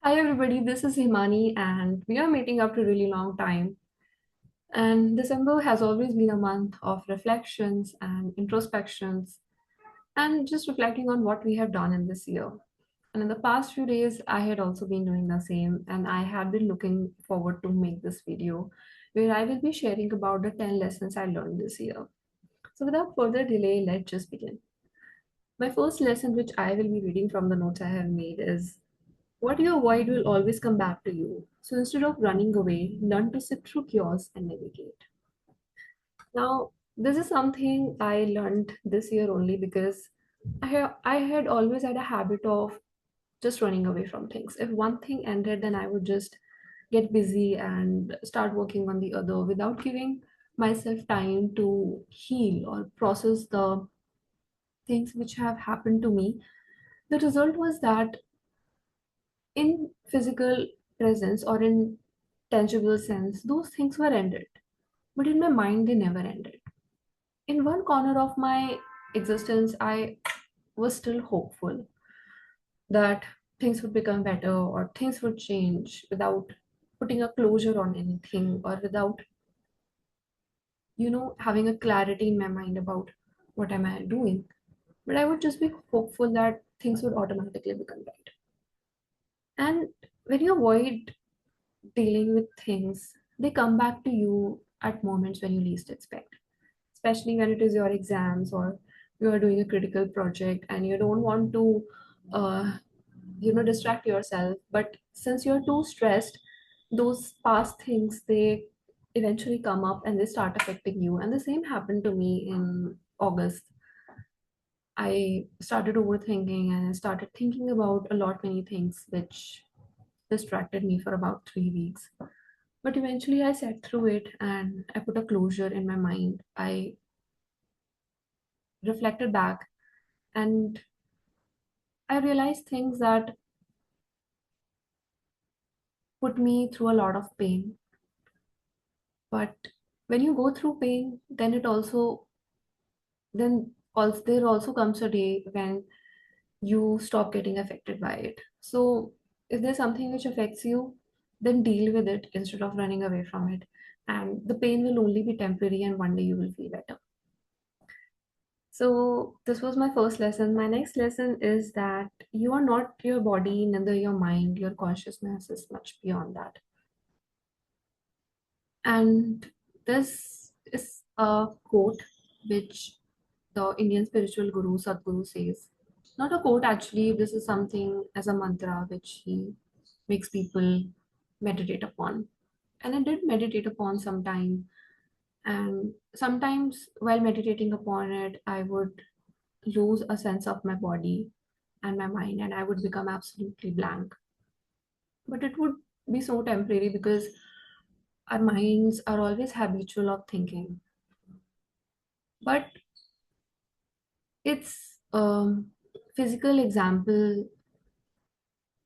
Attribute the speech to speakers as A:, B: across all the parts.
A: Hi everybody, this is Himani and we are meeting after a really long time. And December has always been a month of reflections and introspections and just reflecting on what we have done in this year. And in the past few days, I had also been doing the same and I had been looking forward to make this video where I will be sharing about the 10 lessons I learned this year. So without further delay, let's just begin. My first lesson, which I will be reading from the notes I have made, is what you avoid will always come back to you. So instead of running away, learn to sit through chaos and navigate. Now, this is something I learned this year only because I had always had a habit of just running away from things. If one thing ended, then I would just get busy and start working on the other without giving myself time to heal or process the things which have happened to me. The result was that in physical presence or in tangible sense, those things were ended. But in my mind, they never ended. In one corner of my existence, I was still hopeful that things would become better or things would change without putting a closure on anything or without, having a clarity in my mind about what am I doing. But I would just be hopeful that things would automatically become right. And when you avoid dealing with things, they come back to you at moments when you least expect, especially when it is your exams or you are doing a critical project and you don't want to, uh, distract yourself. But since you're too stressed, those past things, they eventually come up and they start affecting you. And the same happened to me in August. I started overthinking and I started thinking about a lot many things which distracted me for about 3 weeks. But eventually I sat through it and I put a closure in my mind. I reflected back and I realized things that put me through a lot of pain. But when you go through pain, then there also comes a day when you stop getting affected by it. So if there's something which affects you, then deal with it instead of running away from it. And the pain will only be temporary and one day you will feel better. So, this was my first lesson. My next lesson is that you are not your body, neither your mind, your consciousness is much beyond that. And this is a quote which the Indian spiritual guru Sadhguru says. Not a quote actually, this is something as a mantra which he makes people meditate upon. And I did meditate upon sometime. And sometimes while meditating upon it, I would lose a sense of my body and my mind, and I would become absolutely blank. But it would be so temporary because our minds are always habitual of thinking. But its physical example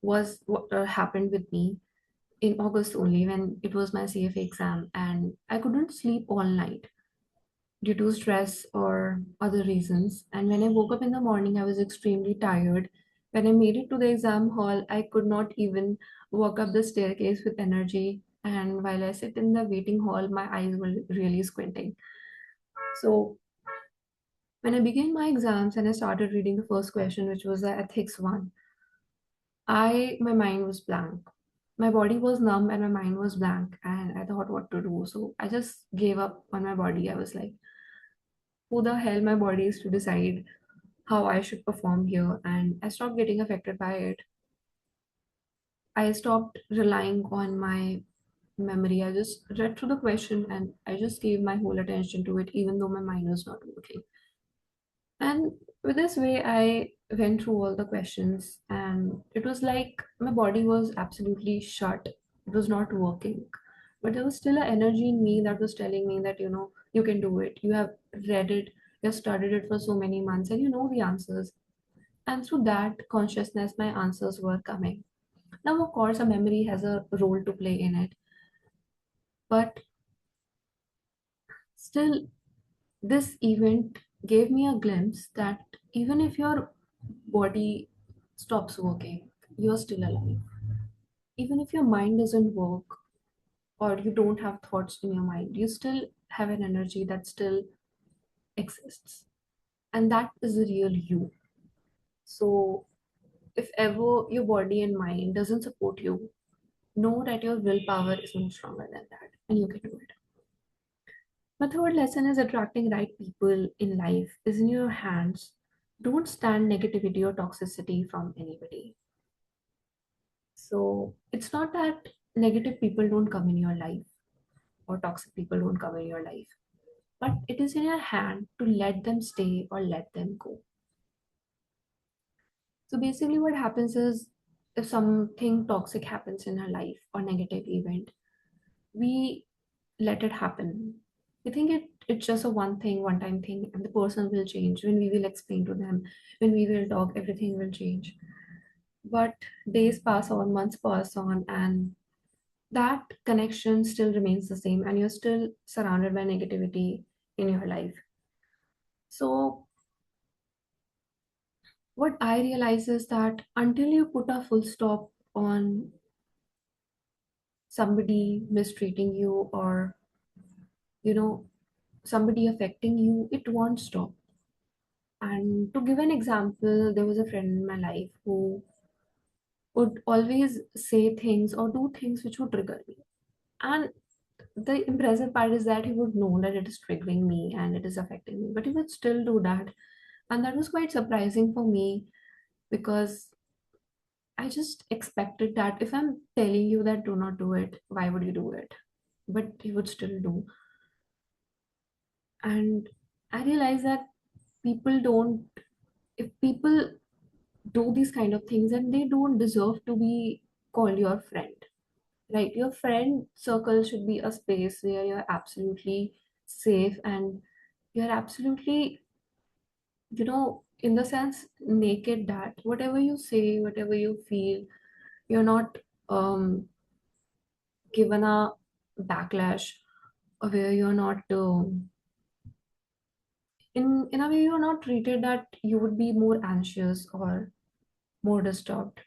A: was what happened with me in August only when it was my CFA exam, and I couldn't sleep all night due to stress or other reasons. And when I woke up in the morning, I was extremely tired. When I made it to the exam hall, I could not even walk up the staircase with energy. And while I sit in the waiting hall, my eyes were really squinting. So when I began my exams and I started reading the first question, which was the ethics one, my mind was blank. My body was numb and my mind was blank, and I thought what to do. So I just gave up on my body. I was like, who the hell my body is to decide how I should perform here, and I stopped getting affected by it. I stopped relying on my memory. I just read through the question and I just gave my whole attention to it, even though my mind was not working. And with this way, I went through all the questions, and it was like my body was absolutely shut. It was not working. But there was still an energy in me that was telling me that, you can do it. You have read it, you have studied it for so many months, and you know the answers. And through that consciousness, my answers were coming. Now, of course, a memory has a role to play in it, but still, this event gave me a glimpse that even if your body stops working, you're still alive. Even if your mind doesn't work or you don't have thoughts in your mind, you still have an energy that still exists. And that is the real you. So if ever your body and mind doesn't support you, know that your willpower is more stronger than that and you can do it. My third lesson is attracting right people in life is in your hands. Don't stand negativity or toxicity from anybody. So it's not that negative people don't come in your life or toxic people don't come in your life, but it is in your hand to let them stay or let them go. So basically, what happens is if something toxic happens in our life or negative event, we let it happen. We think it's just a one time thing, and the person will change. When we will explain to them, when we will talk, everything will change. But days pass on, months pass on, and that connection still remains the same, and you're still surrounded by negativity in your life. So, what I realize is that until you put a full stop on somebody mistreating you or, you know, somebody affecting you, it won't stop. And to give an example, there was a friend in my life who would always say things or do things which would trigger me. And the impressive part is that he would know that it is triggering me and it is affecting me, but he would still do that. And that was quite surprising for me because I just expected that if I'm telling you that do not do it, why would you do it? But he would still do. And I realized that people don't, if people do these kind of things and they don't deserve to be called your friend, right? Your friend circle should be a space where you're absolutely safe and you're absolutely, in the sense naked that whatever you say, whatever you feel, you're not given a backlash, or where you're not in a way you're not treated that you would be more anxious or more disturbed.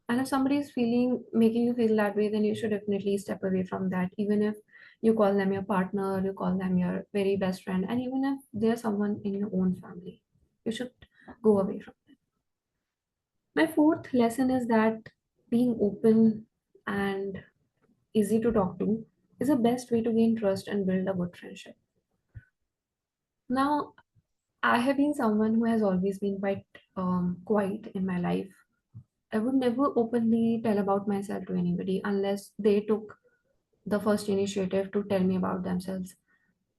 A: And if somebody is feeling making you feel that way, then you should definitely step away from that, even if you call them your partner, you call them your very best friend, and even if they're someone in your own family, you should go away from them. My fourth lesson is that being open and easy to talk to is the best way to gain trust and build a good friendship. Now, I have been someone who has always been quite quiet in my life. I would never openly tell about myself to anybody unless they took the first initiative to tell me about themselves.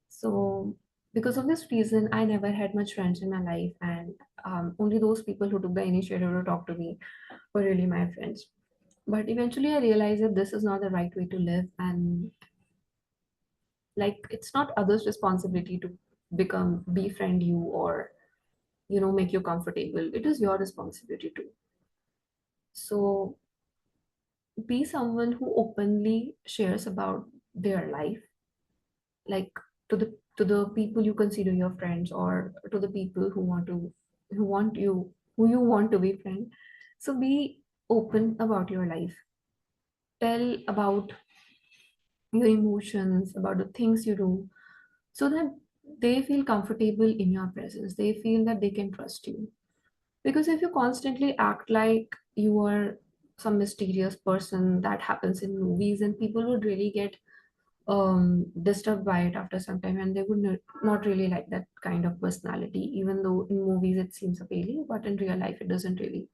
A: So, because of this reason, I never had much friends in my life, and only those people who took the initiative to talk to me were really my friends. But eventually, I realized that this is not the right way to live, and like it's not others' responsibility to befriend you or make you comfortable. It is your responsibility too. So, be someone who openly shares about their life, like to the people you consider your friends or to the people who you want to be friend. So be open about your life, tell about your emotions, about the things you do, so that they feel comfortable in your presence, they feel that they can trust you. Because if you constantly act like you are some mysterious person that happens in movies, and people would really get disturbed by it after some time, and they would not really like that kind of personality, even though in movies it seems appealing, but in real life it doesn't really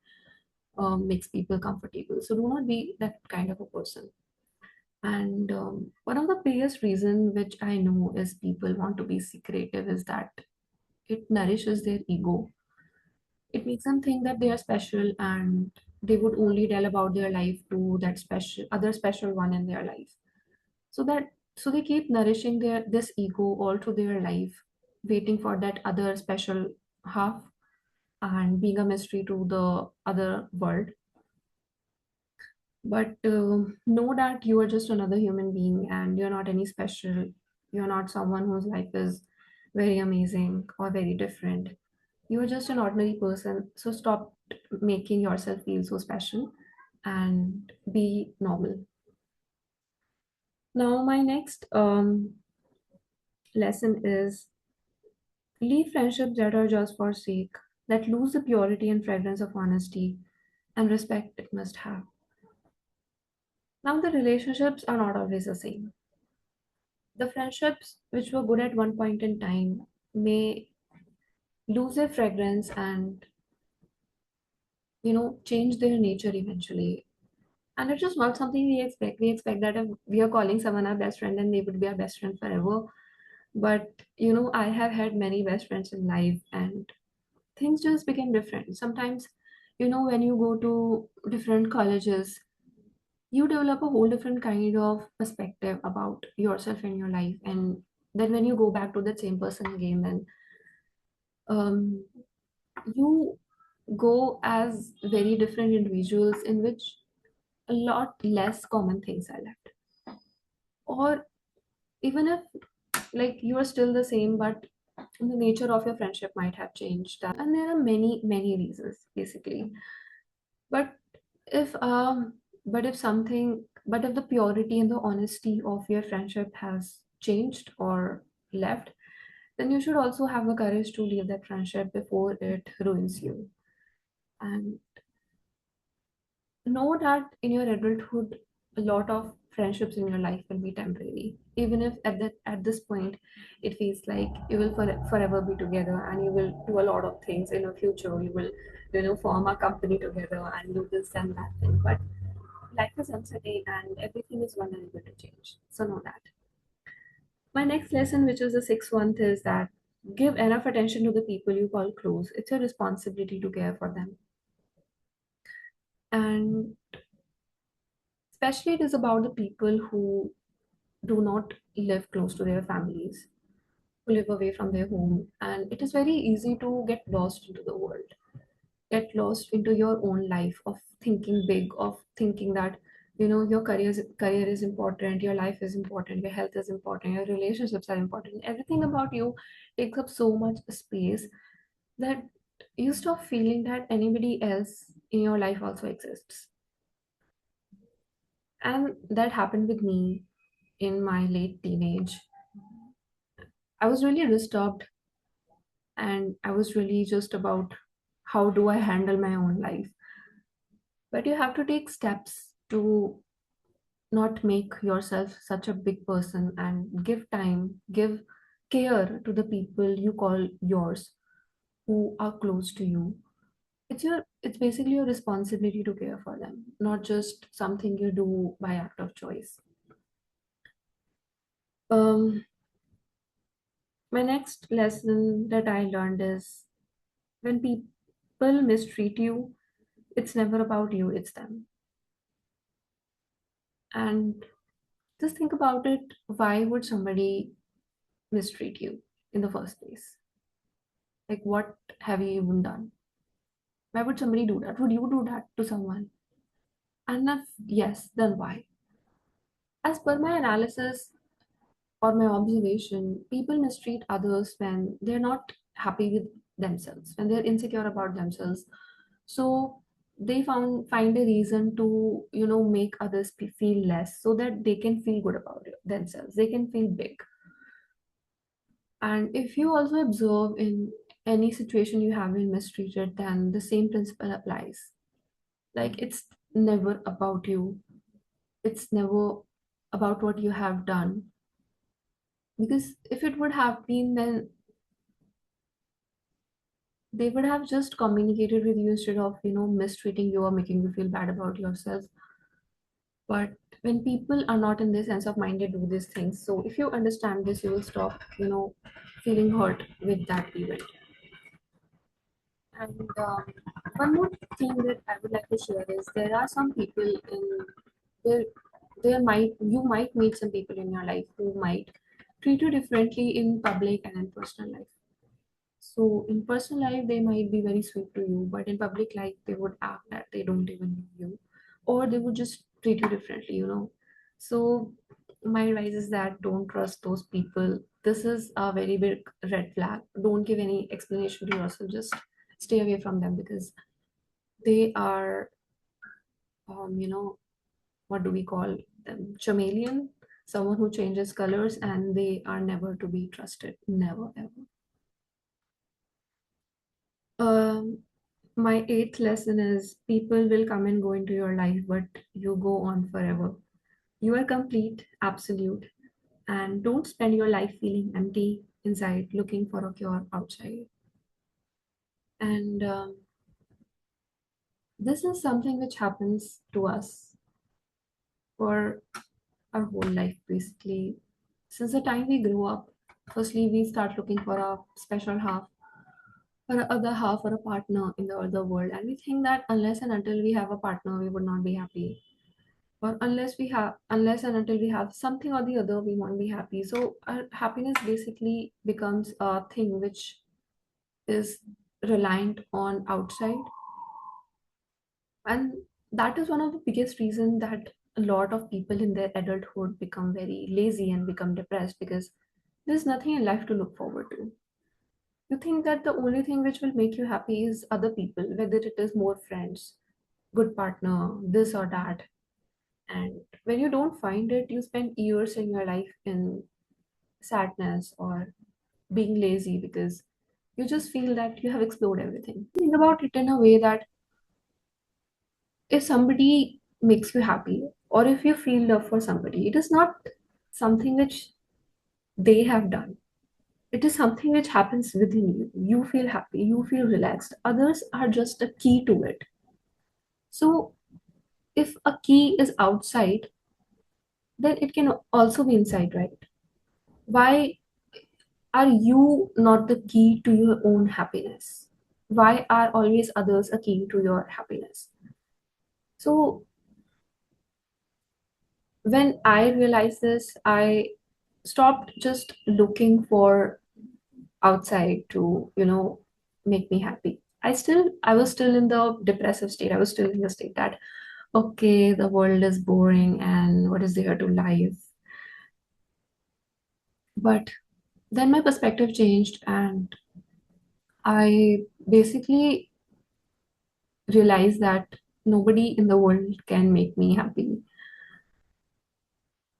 A: makes people comfortable. So do not be that kind of a person. And one of the biggest reason which I know is people want to be secretive is that it nourishes their ego. It makes them think that they are special, and they would only tell about their life to that special other special one in their life. So they keep nourishing this ego all through their life, waiting for that other special half and being a mystery to the other world. But know that you are just another human being and you're not any special. You're not someone whose life is very amazing or very different. You are just an ordinary person. So stop making yourself feel so special and be normal. Now, my next lesson is leave friendships that are just for sake, that lose the purity and fragrance of honesty and respect it must have. Now, the relationships are not always the same. The friendships which were good at one point in time may lose their fragrance and, change their nature eventually. And it's just not something we expect. We expect that if we are calling someone our best friend, then they would be our best friend forever. But, I have had many best friends in life, and things just became different. Sometimes, when you go to different colleges, you develop a whole different kind of perspective about yourself and your life. And then when you go back to the same person again, then um, you go as very different individuals in which a lot less common things are left. Or even if like you are still the same, but the nature of your friendship might have changed. And there are many reasons basically. But if if the purity and the honesty of your friendship has changed or left, then you should also have the courage to leave that friendship before it ruins you. And know that in your adulthood, a lot of friendships in your life will be temporary. Even if at this point it feels like you will forever be together and you will do a lot of things in the future. You will, form a company together and do this and that thing. But life is uncertain and everything is vulnerable to change. So know that. My next lesson, which is the sixth one, is that give enough attention to the people you call close. It's your responsibility to care for them. And especially it is about the people who do not live close to their families, who live away from their home. And it is very easy to get lost into the world, get lost into your own life of thinking big, of thinking that, your career is important, your life is important, your health is important, your relationships are important. Everything about you takes up so much space that you stop feeling that anybody else in your life also exists. And that happened with me in my late teenage. I was really disturbed and I was really just about how do I handle my own life. But you have to take steps to not make yourself such a big person and give time, give care to the people you call yours who are close to you. It's basically your responsibility to care for them, not just something you do by act of choice. Um, my next lesson that I learned is when people mistreat you, it's never about you, it's them. And just think about it. Why would somebody mistreat you in the first place? Like, what have you even done? Why would somebody do that? Would you do that to someone? And if yes, then why? As per my analysis or my observation, people mistreat others when they're not happy with themselves, when they're insecure about themselves. So they find a reason to, make others feel less so that they can feel good about themselves. They can feel big. And if you also observe in any situation you have been mistreated, then the same principle applies. Like it's never about you, it's never about what you have done. Because if it would have been, then they would have just communicated with you instead of, mistreating you or making you feel bad about yourself. But when people are not in this sense of mind, they do these things. So if you understand this, you will stop, feeling hurt with that event. And one more thing that I would like to share is there are some people in there. You might meet some people in your life who might treat you differently in public and in personal life. So in personal life, they might be very sweet to you, but in public life, they would act that they don't even know you, or they would just treat you differently. So my advice is that don't trust those people. This is a very big red flag. Don't give any explanation to yourself. Just stay away from them because they are what do we call them? Chameleon, someone who changes colors and they are never to be trusted. Never, ever. Um, my eighth lesson is people will come and go into your life, but you go on forever. You are complete, absolute, and don't spend your life feeling empty inside, looking for a cure outside. And this is something which happens to us for our whole life, basically. Since the time we grow up, firstly, we start looking for a special half, for a other half, or a partner in the other world. And we think that unless and until we have a partner, we would not be happy. Or unless and until we have something or the other, we won't be happy. So our happiness basically becomes a thing which is reliant on outside. And that is one of the biggest reasons that a lot of people in their adulthood become very lazy and become depressed because there's nothing in life to look forward to. You think that the only thing which will make you happy is other people, whether it is more friends, good partner, this or that. And when you don't find it, you spend years in your life in sadness or being lazy because you just feel that you have explored everything. Think about it in a way that if somebody makes you happy or if you feel love for somebody, it is not something which they have done. It is something which happens within you. You feel happy, you feel relaxed. Others are just a key to it. So, if a key is outside, then it can also be inside, right? Why are you not the key to your own happiness? Why are always others a key to your happiness? So, when I realized this, I stopped just looking for outside to, make me happy. I was still in the depressive state. I was still in the state that, okay, the world is boring and what is there to life? But then my perspective changed and I basically realized that nobody in the world can make me happy.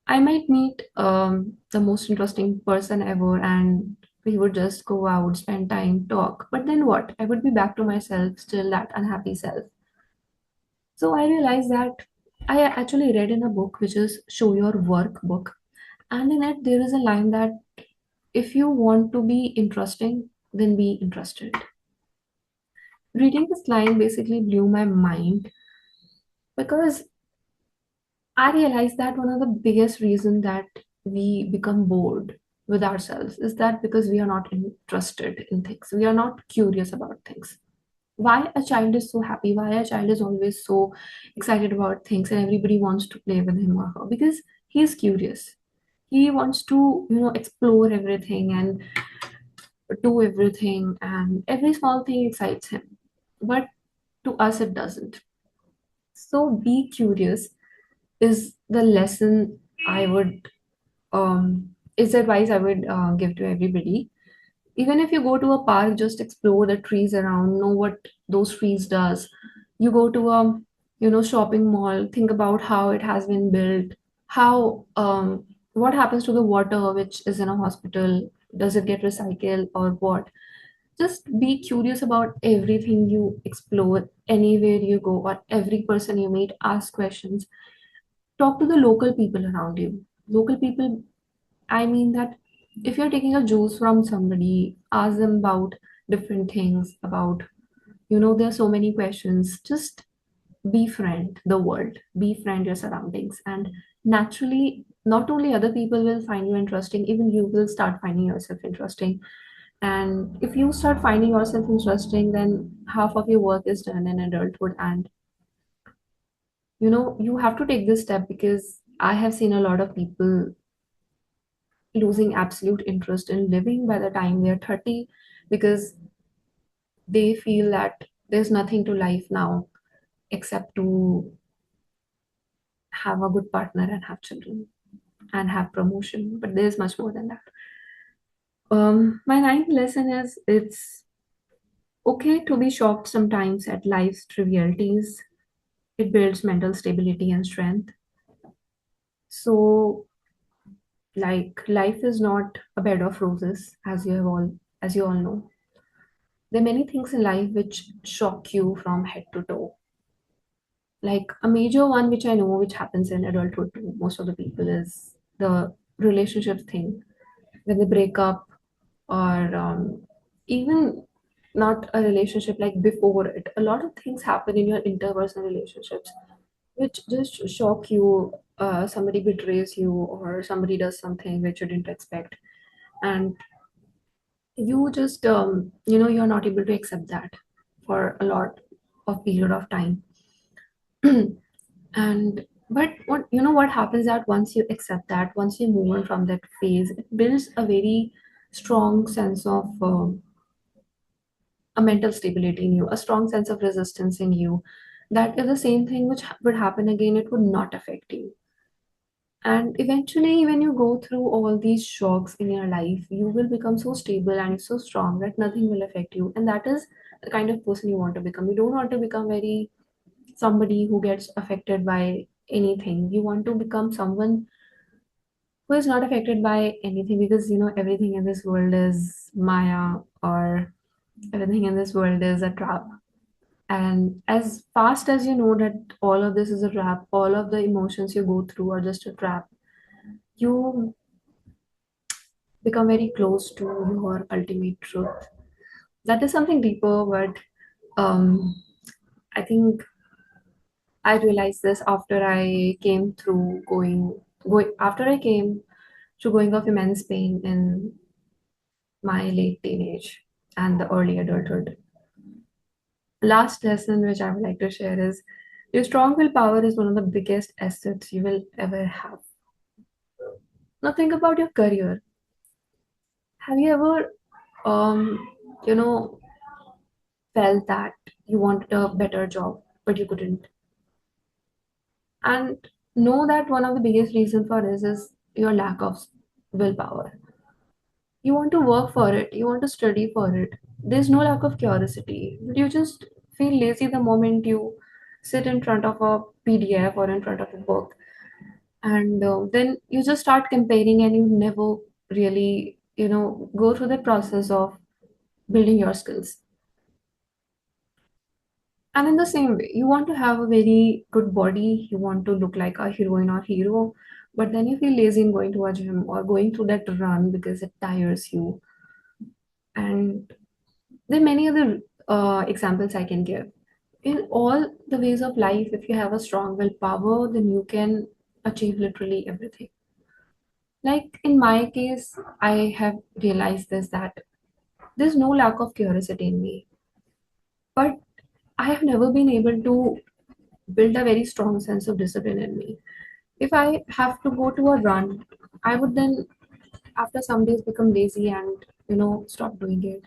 A: I might meet the most interesting person ever and we would just go out, spend time, talk. But then what? I would be back to myself, still that unhappy self. So I realized that I actually read in a book which is Show Your Work book. And in it, there is a line that if you want to be interesting, then be interested. Reading this line basically blew my mind because I realized that one of the biggest reasons that we become bored with ourselves is that because we are not interested in things. We are not curious about things. Why a child is so happy, why a child is always so excited about things and everybody wants to play with him or her? Because he is curious. He wants to, explore everything and do everything, and every small thing excites him. But to us, it doesn't. So be curious is the lesson I would is the advice I would give to everybody. Even if you go to a park, just explore the trees around, know what those trees does. You go to a shopping mall, think about how it has been built, how what happens to the water which is in a hospital, does it get recycled or what? Just be curious about everything you explore, anywhere you go, or every person you meet, ask questions, talk to the local people around you. Local people, I mean that if you're taking a juice from somebody, ask them about different things, about, there's so many questions. Just befriend the world, befriend your surroundings, and naturally, not only other people will find you interesting, even you will start finding yourself interesting. And if you start finding yourself interesting, then half of your work is done in adulthood. And you have to take this step because I have seen a lot of people losing absolute interest in living by the time they're 30 because they feel that there's nothing to life now except to have a good partner and have children and have promotion. But there's much more than that. My ninth lesson is it's okay to be shocked sometimes at life's trivialities. It builds mental stability and strength. So, like, life is not a bed of roses, as you all know. There are many things in life which shock you from head to toe. Like a major one which I know which happens in adulthood to most of the people is the relationship thing. When they break up, or even not a relationship, like before it, a lot of things happen in your interpersonal relationships which just shock you. Somebody betrays you, or somebody does something which you didn't expect, and you just you're not able to accept that for a lot of period of time. And but what happens that once you accept that, once you move on from that phase, it builds a very strong sense of a mental stability in you, a strong sense of resistance in you, that if the same thing which would happen again, it would not affect you. And eventually, when you go through all these shocks in your life, you will become so stable and so strong that nothing will affect you. And that is the kind of person you want to become. You don't want to become very somebody who gets affected by anything. You want to become someone who is not affected by anything, because everything in this world is Maya, or everything in this world is a trap. And as fast as you know that all of this is a trap, all of the emotions you go through are just a trap, you become very close to your ultimate truth. That is something deeper, but um, I think I realized this after I came through going after I came through going of immense pain in my late teenage and the early adulthood. Last lesson which I would like to share is your strong willpower is one of the biggest assets you will ever have. Now think about your career. Have you ever you know felt that you wanted a better job but you couldn't? And know that one of the biggest reasons for this is your lack of willpower. You want to work for it, you want to study for it. There's no lack of curiosity. You just feel lazy the moment you sit in front of a PDF or in front of a book. And then you just start comparing, and you never really, go through the process of building your skills. And in the same way, you want to have a very good body, you want to look like a heroine or hero, but then you feel lazy in going to a gym or going through that run because it tires you. And there are many other examples I can give. In all the ways of life, if you have a strong willpower, then you can achieve literally everything. Like in my case, I have realized this, that there's no lack of curiosity in me, but I have never been able to build a very strong sense of discipline in me. If I have to go to a run, I would then, after some days, become lazy and stop doing it.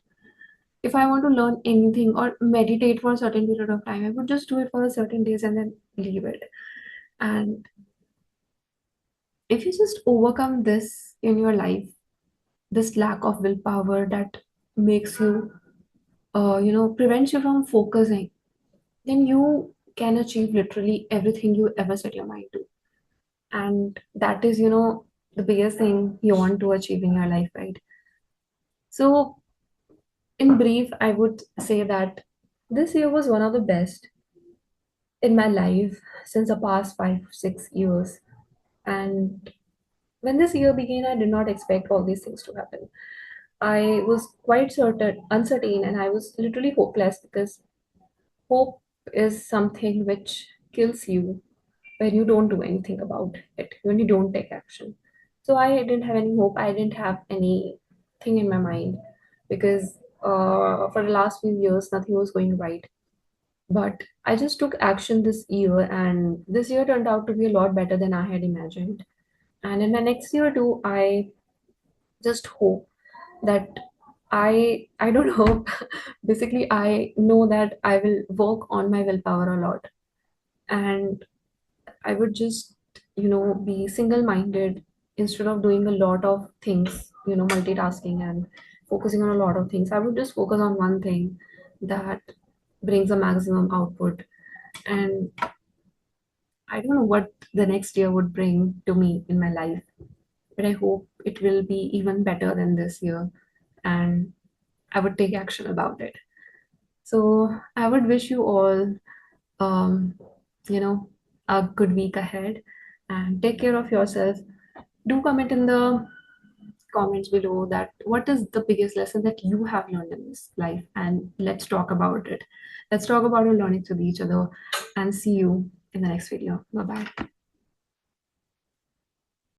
A: If I want to learn anything or meditate for a certain period of time, I would just do it for a certain days and then leave it. And if you just overcome this in your life, this lack of willpower that makes you, prevents you from focusing, then you can achieve literally everything you ever set your mind to. And that is, the biggest thing you want to achieve in your life, right? So, in brief, I would say that this year was one of the best in my life since the past 5 6 years. And when this year began, I did not expect all these things to happen. I was quite uncertain, and I was literally hopeless, because hope is something which kills you when you don't do anything about it, when you don't take action. So I didn't have any hope. I didn't have anything in my mind, because for the last few years, nothing was going right. But I just took action this year, and this year turned out to be a lot better than I had imagined. And in the next year too, I just hope that I don't hope. Basically, I know that I will work on my willpower a lot, and I would just be single-minded instead of doing a lot of things, multitasking and focusing on a lot of things. I would just focus on one thing that brings a maximum output. And I don't know what the next year would bring to me in my life, but I hope it will be even better than this year, and I would take action about it. So I would wish you all, um, you know, a good week ahead, and take care of yourself. Do comment in the comments below that what is the biggest lesson that you have learned in this life, and let's talk about it. Let's talk about our learnings with each other, and see you in the next video. Bye bye.